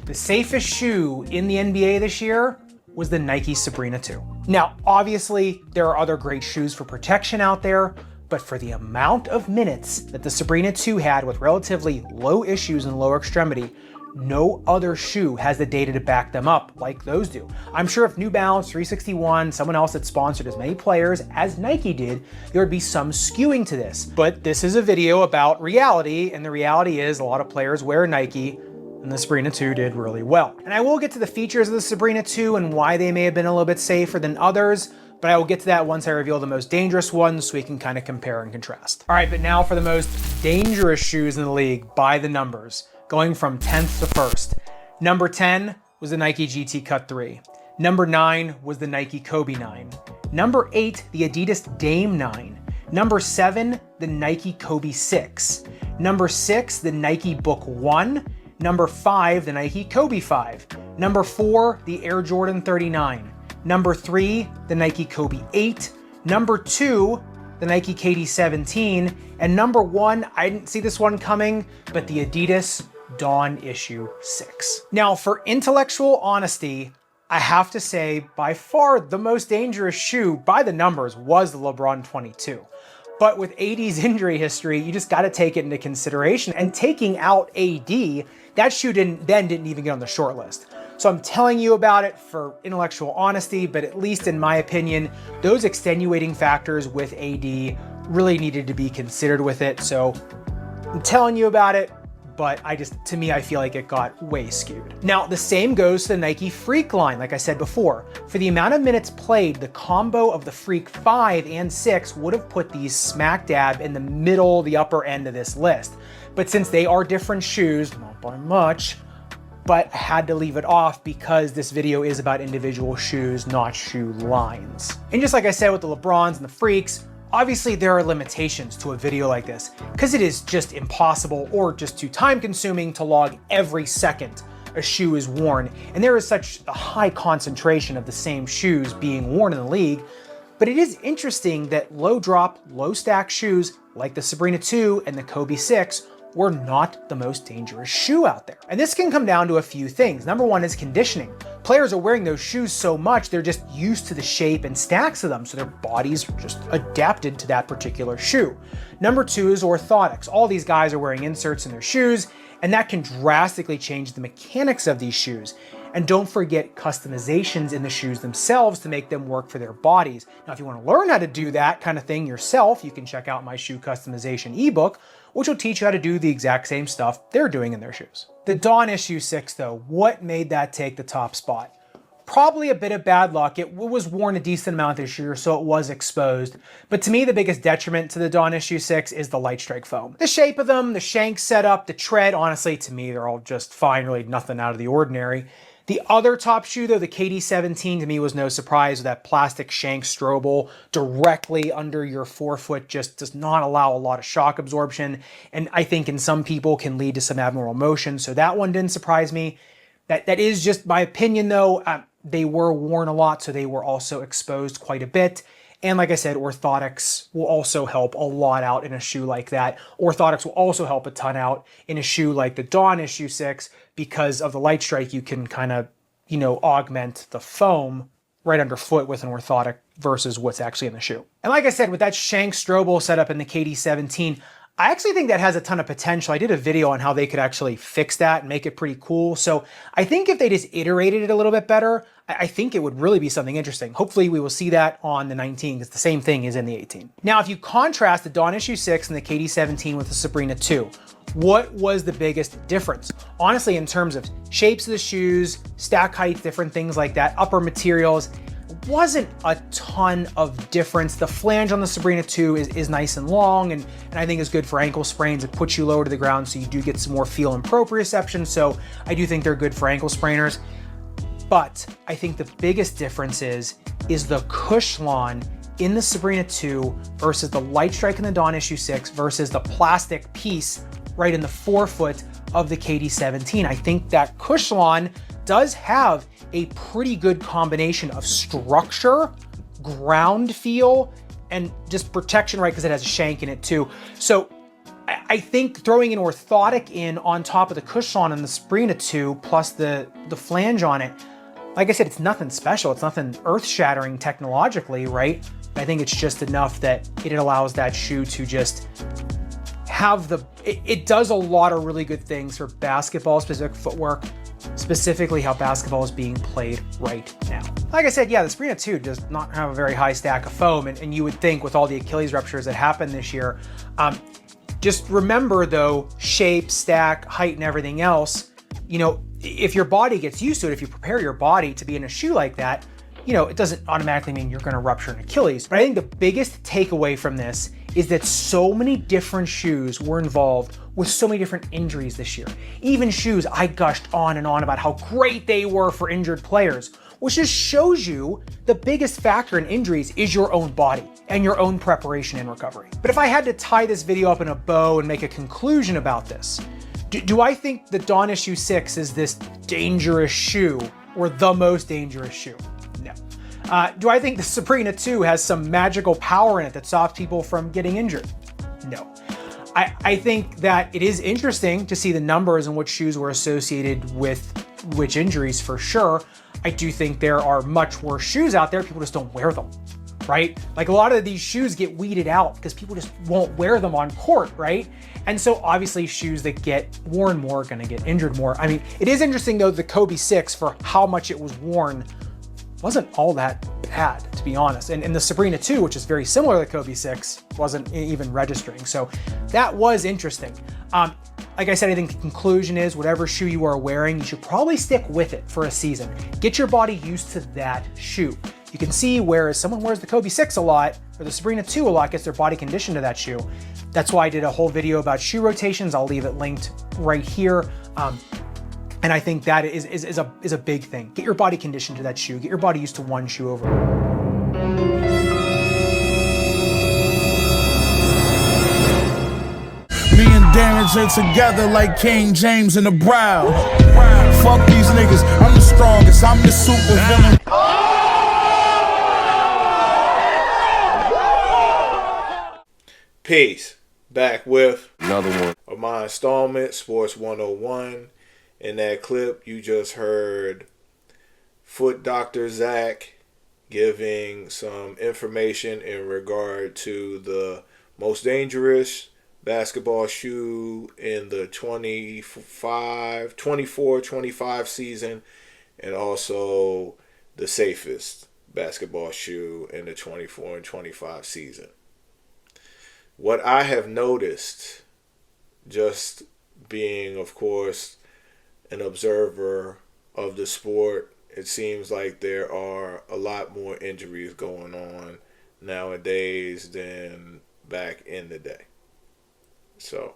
The safest shoe in the NBA this year was the Nike Sabrina 2. Now, obviously, there are other great shoes for protection out there, but for the amount of minutes that the Sabrina 2 had with relatively low issues in the lower extremity, no other shoe has the data to back them up like those do. I'm sure if New Balance, 361, someone else had sponsored as many players as Nike did, there would be some skewing to this. But this is a video about reality, and the reality is a lot of players wear Nike, and the Sabrina 2 did really well. And I will get to the features of the Sabrina 2 and why they may have been a little bit safer than others, but I will get to that once I reveal the most dangerous ones so we can kind of compare and contrast. All right, but now for the most dangerous shoes in the league by the numbers, going from 10th to 1st. Number 10 was the Nike GT Cut 3. Number 9 was the Nike Kobe 9. Number 8, the Adidas Dame 9. Number 7, the Nike Kobe 6. Number 6, the Nike Book 1. Number 5, the Nike Kobe 5. Number 4, the Air Jordan 39. Number 3, the Nike Kobe 8. Number 2, the Nike KD 17. And number 1, I didn't see this one coming, but the Adidas Dawn Issue 6. Now, for intellectual honesty, I have to say by far the most dangerous shoe by the numbers was the LeBron 22. But with AD's injury history, you just got to take it into consideration. And taking out AD, that shoe didn't even get on the short list. So I'm telling you about it for intellectual honesty, but at least in my opinion, those extenuating factors with AD really needed to be considered with it. So I'm telling you about it, but to me, I feel like it got way skewed. Now, the same goes to the Nike Freak line, like I said before. For the amount of minutes played, the combo of the Freak 5 and 6 would have put these smack dab in the middle, the upper end of this list. But since they are different shoes, not by much, but I had to leave it off because this video is about individual shoes, not shoe lines. And just like I said with the LeBrons and the Freaks, obviously there are limitations to a video like this because it is just impossible or just too time consuming to log every second a shoe is worn. And there is such a high concentration of the same shoes being worn in the league. But it is interesting that low drop, low stack shoes like the Sabrina 2 and the Kobe 6 were not the most dangerous shoe out there. And this can come down to a few things. Number 1 is conditioning. Players are wearing those shoes so much, they're just used to the shape and stacks of them, so their bodies are just adapted to that particular shoe. Number 2 is orthotics. All these guys are wearing inserts in their shoes, and that can drastically change the mechanics of these shoes. And don't forget customizations in the shoes themselves to make them work for their bodies. Now, if you want to learn how to do that kind of thing yourself, you can check out my shoe customization ebook, which will teach you how to do the exact same stuff they're doing in their shoes. The Dawn Issue 6 though, what made that take the top spot? Probably a bit of bad luck. It was worn a decent amount this year, so it was exposed. But to me, the biggest detriment to the Dawn Issue 6 is the light strike foam. The shape of them, the shank setup, the tread, honestly, to me, they're all just fine, really nothing out of the ordinary. The other top shoe though, the KD 17, to me was no surprise. That plastic shank strobel directly under your forefoot just does not allow a lot of shock absorption. And I think in some people can lead to some abnormal motion. So that one didn't surprise me. That is just my opinion though. They were worn a lot, so they were also exposed quite a bit. And like I said, orthotics will also help a lot out in a shoe like that. Orthotics will also help a ton out in a shoe like the Dawn Issue 6 because of the light strike. You can kind of, augment the foam right underfoot with an orthotic versus what's actually in the shoe. And like I said, with that shank strobel setup in the KD 17, I actually think that has a ton of potential. I did a video on how they could actually fix that and make it pretty cool. So I think if they just iterated it a little bit better, I think it would really be something interesting. Hopefully we will see that on the 19 because the same thing is in the 18. Now, if you contrast the Dawn Issue 6 and the KD 17 with the Sabrina 2, what was the biggest difference? Honestly, in terms of shapes of the shoes, stack height, different things like that, upper materials, wasn't a ton of difference. The flange on the Sabrina 2 is nice and long and I think is good for ankle sprains. It puts you lower to the ground so you do get some more feel and proprioception. So I do think they're good for ankle sprainers. But I think the biggest difference is the Cushlon in the Sabrina 2 versus the light strike in the Dawn Issue 6 versus the plastic piece right in the forefoot of the KD 17. I think that Cushlon does have a pretty good combination of structure, ground feel, and just protection, right? Because it has a shank in it too. So I think throwing an orthotic in on top of the Cushion and the Sabrina 2 plus the flange on it, like I said, it's nothing special. It's nothing earth-shattering technologically, right? I think it's just enough that it allows that shoe to just have it does a lot of really good things for basketball-specific footwork, specifically how basketball is being played right now. Like I said, yeah, the Sabrina 2 does not have a very high stack of foam, and you would think with all the Achilles ruptures that happened this year, just remember though, shape, stack, height, and everything else, you know, if your body gets used to it, if you prepare your body to be in a shoe like that, you know, it doesn't automatically mean you're gonna rupture an Achilles. But I think the biggest takeaway from this is that so many different shoes were involved with so many different injuries this year. Even shoes, I gushed on and on about how great they were for injured players, which just shows you the biggest factor in injuries is your own body and your own preparation and recovery. But if I had to tie this video up in a bow and make a conclusion about this, do I think the Dawn Issue 6 is this dangerous shoe or the most dangerous shoe? No. Do I think the Sabrina 2 has some magical power in it that stops people from getting injured? No. I think that it is interesting to see the numbers and which shoes were associated with which injuries for sure. I do think there are much worse shoes out there. People just don't wear them, right? Like a lot of these shoes get weeded out because people just won't wear them on court, right? And so obviously shoes that get worn more are gonna get injured more. I mean, it is interesting though, the Kobe 6 for how much it was worn wasn't all that bad, to be honest. And the Sabrina 2, which is very similar to the Kobe 6, wasn't even registering. So that was interesting. Like I said, I think the conclusion is whatever shoe you are wearing, you should probably stick with it for a season. Get your body used to that shoe. You can see whereas someone wears the Kobe 6 a lot, or the Sabrina 2 a lot, gets their body conditioned to that shoe. That's why I did a whole video about shoe rotations. I'll leave it linked right here. And I think that is a big thing. Get your body conditioned to that shoe. Get your body used to one shoe over. Me and Darren are together like King James and the Brown. Fuck these niggas, I'm the strongest, I'm the super villain. Peace. Back with another one of my installment, Sports 101. In that clip, you just heard Foot Dr. Zach giving some information in regard to the most dangerous basketball shoe in the 24-25 season, and also the safest basketball shoe in the 24 and 25 season. What I have noticed, just being, of course, an observer of the sport, it seems like there are a lot more injuries going on nowadays than back in the day. So,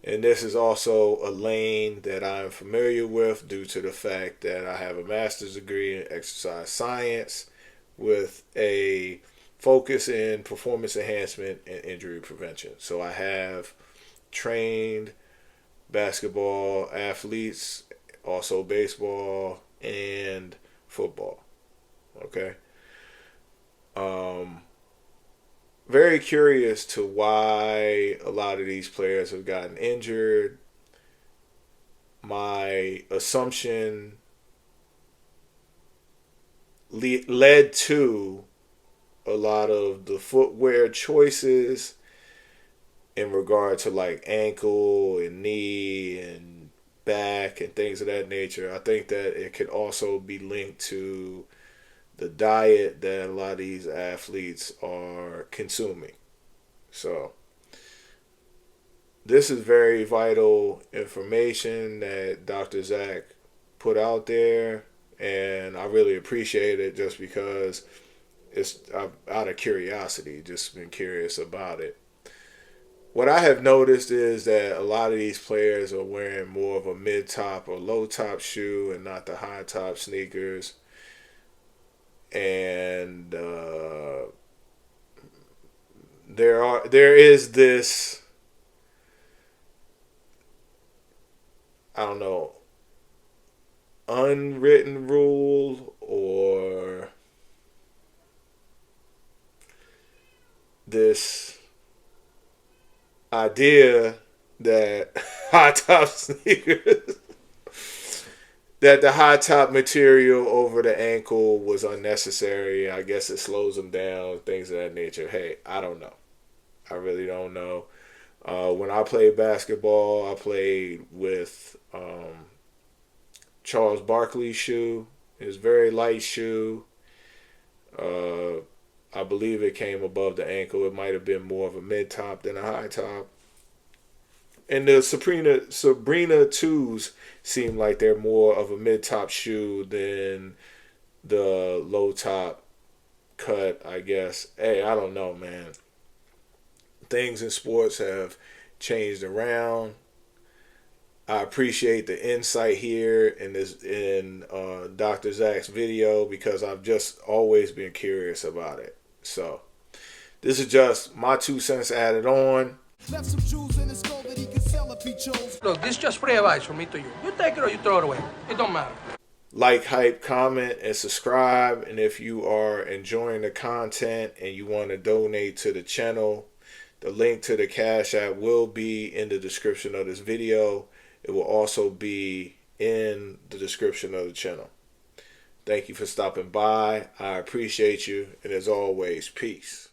and this is also a lane that I'm familiar with due to the fact that I have a master's degree in exercise science with a focus in performance enhancement and injury prevention. So I have trained basketball athletes, also baseball and football. Okay. Very curious to why a lot of these players have gotten injured. My assumption led to a lot of the footwear choices in regard to like ankle and knee and back and things of that nature. I think that it could also be linked to the diet that a lot of these athletes are consuming. So this is very vital information that Dr. Zach put out there, and I really appreciate it just because it's out of curiosity, just been curious about it. What I have noticed is that a lot of these players are wearing more of a mid-top or low-top shoe and not the high-top sneakers. And there is this, I don't know, unwritten rule or this idea that high top sneakers, that the high top material over the ankle was unnecessary. I guess it slows them down, things of that nature. Hey, I don't know. I really don't know. When I played basketball, I played with Charles Barkley's shoe. His very light shoe. I believe it came above the ankle. It might have been more of a mid top than a high top. And the Sabrina 2s seem like they're more of a mid top shoe than the low top cut, I guess. Hey, I don't know, man. Things in sports have changed around. I appreciate the insight here in Dr. Zach's video, because I've just always been curious about it. So this is just my 2 cents added on. Left some jewels in his skull that he could sell if he chose. Look, this is just free advice from me to you. You take it or you throw it away. It don't matter. Like, hype, comment, and subscribe. And if you are enjoying the content and you want to donate to the channel, the link to the Cash App will be in the description of this video. It will also be in the description of the channel. Thank you for stopping by. I appreciate you. And as always, peace.